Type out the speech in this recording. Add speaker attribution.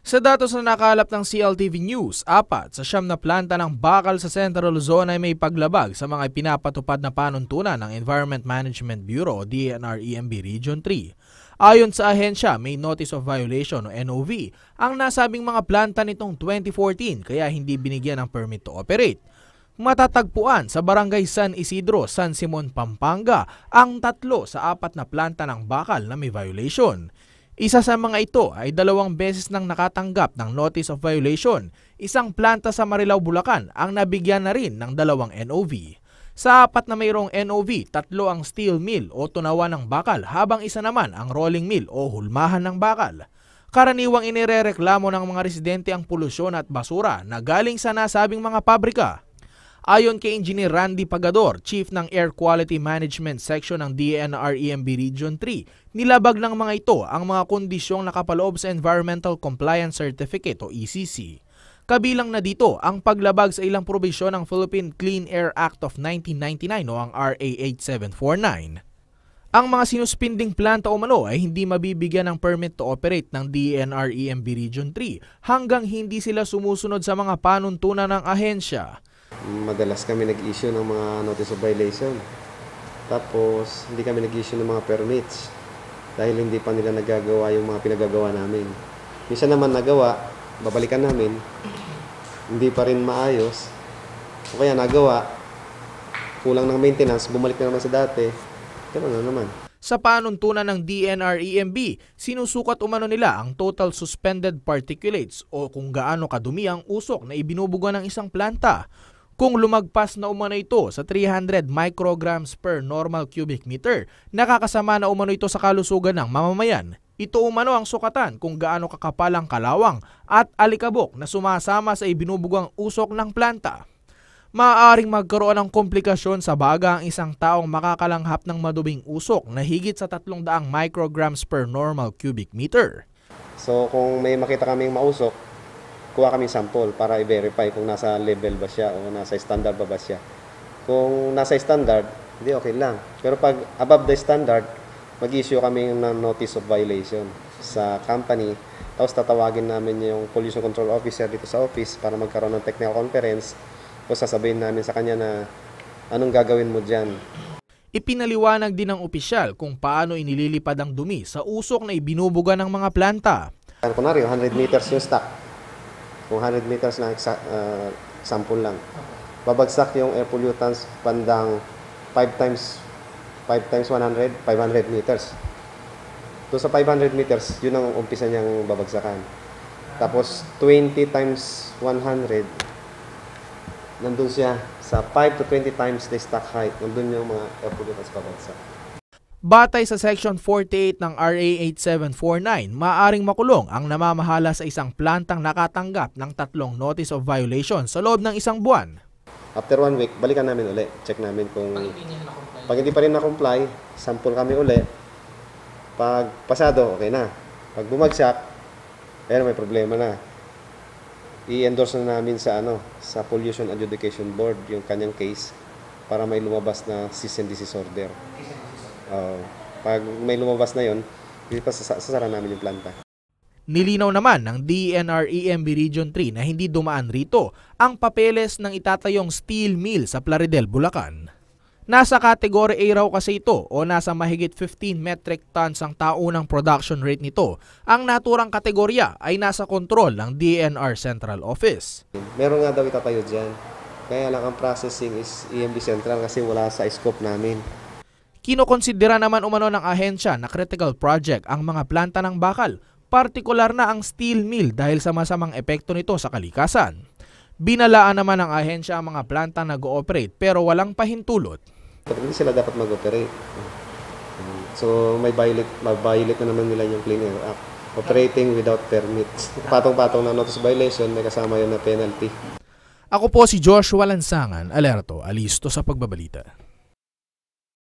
Speaker 1: Sa datos na nakalap ng CLTV News, 4 sa 9 na planta ng bakal sa Central Luzon ay may paglabag sa mga pinapatupad na panuntunan ng Environment Management Bureau o DNR-EMB Region 3. Ayon sa ahensya, may Notice of Violation o NOV ang nasabing mga planta nitong 2014 kaya hindi binigyan ng permit to operate. Matatagpuan sa Barangay San Isidro, San Simon, Pampanga ang 3 sa 4 na planta ng bakal na may violation. Isa sa mga ito ay 2 beses nang nakatanggap ng Notice of Violation. Isang planta sa Marilao, Bulacan ang nabigyan na rin ng 2 NOV. Sa 4 na mayroong NOV, 3 ang steel mill o tunawan ng bakal habang isa naman ang rolling mill o hulmahan ng bakal. Karaniwang inirereklamo ng mga residente ang polusyon at basura na galing sa nasabing mga pabrika. Ayon kay Engineer Randy Pagador, Chief ng Air Quality Management Section ng DNR-EMB Region 3, nilabag ng mga ito ang mga kondisyong nakapaloob sa Environmental Compliance Certificate o ECC. Kabilang na dito ang paglabag sa ilang probisyon ng Philippine Clean Air Act of 1999 o ang RA 8749. Ang mga sinuspinding planta umano ay hindi mabibigyan ng permit to operate ng DNR-EMB Region 3 hanggang hindi sila sumusunod sa mga panuntunan ng ahensya.
Speaker 2: Madalas kami nag-issue ng mga notice of violation. Tapos, hindi kami nag-issue ng mga permits dahil hindi pa nila nagagawa yung mga pinagagawa namin. Minsan naman nagawa, babalikan namin, hindi pa rin maayos. O kaya nagawa, kulang ng maintenance, bumalik na naman sa dati. Ganun na naman.
Speaker 1: Sa panuntunan ng DNR-EMB, sinusukat umano nila ang total suspended particulates o kung gaano kadumi ang usok na ibinubuga ng isang planta. Kung lumagpas na umano ito sa 300 micrograms per normal cubic meter, nakakasama na umano ito sa kalusugan ng mamamayan. Ito umano ang sukatan kung gaano kakapal ang kalawang at alikabok na sumasama sa ibinubugang usok ng planta. Maaaring magkaroon ng komplikasyon sa baga ang isang taong makakalanghap ng maduming usok na higit sa 300 micrograms per normal cubic meter.
Speaker 2: So kung may makita kaming mausok, kuha kami sample para i-verify kung nasa level ba siya o nasa standard ba siya. Kung nasa standard, hindi okay lang. Pero pag above the standard, mag-issue kami ng notice of violation sa company. Tapos tatawagin namin yung pollution control officer dito sa office para magkaroon ng technical conference. O sasabihin namin sa kanya na anong gagawin mo dyan.
Speaker 1: Ipinaliwanag din ng opisyal kung paano inililipad ang dumi sa usok na ibinubuga ng mga planta.
Speaker 2: Kunwari, 100 meters yung stock. Kung 100 meters lang, sample lang. Babagsak yung air pollutants bandang 5 times 100, 500 meters. So sa 500 meters, yun ang umpisa niyang babagsakan. Tapos 20 times 100, nandun siya sa 5 to 20 times the stock height. Nandun yung mga air pollutants babagsak.
Speaker 1: Batay sa Section 48 ng RA 8749, maaaring makulong ang namamahala sa isang plantang nakatanggap ng 3 Notice of Violation sa loob ng 1 buwan.
Speaker 2: After 1 week, balikan namin uli. Check namin kung pag hindi pa rin na-comply, sample kami uli. Pag pasado, okay na. Pag bumagsak, ayun, may problema na. I-endorse na namin sa sa Pollution Adjudication Board yung kanyang case para may lumabas na cease and desist order. Pag may lumabas na yon, sasara namin yung planta.
Speaker 1: Nilinaw naman ng DNR-EMB Region 3 na hindi dumaan rito ang papeles ng itatayong steel mill sa Plaridel, Bulacan. Nasa Category A raw kasi ito o nasa mahigit 15 metric tons ang taunang production rate nito. Ang naturang kategorya ay nasa kontrol ng DNR Central Office.
Speaker 2: Meron nga daw itatayo dyan. Kaya lang ang processing is EMB Central kasi wala sa scope namin.
Speaker 1: Kinokonsidera naman umano ng ahensya na critical project ang mga planta ng bakal, partikular na ang steel mill dahil sa masamang epekto nito sa kalikasan. Binalaan naman ng ahensya ang mga planta na nag-ooperate pero walang pahintulot.
Speaker 2: Hindi sila dapat mag-operate. So may violate na naman nila yung Clean Air Act. Operating without permits. Patong-patong na notice violation, may kasama yun na penalty.
Speaker 1: Ako po si Joshua Lansangan, alerto, alisto sa pagbabalita.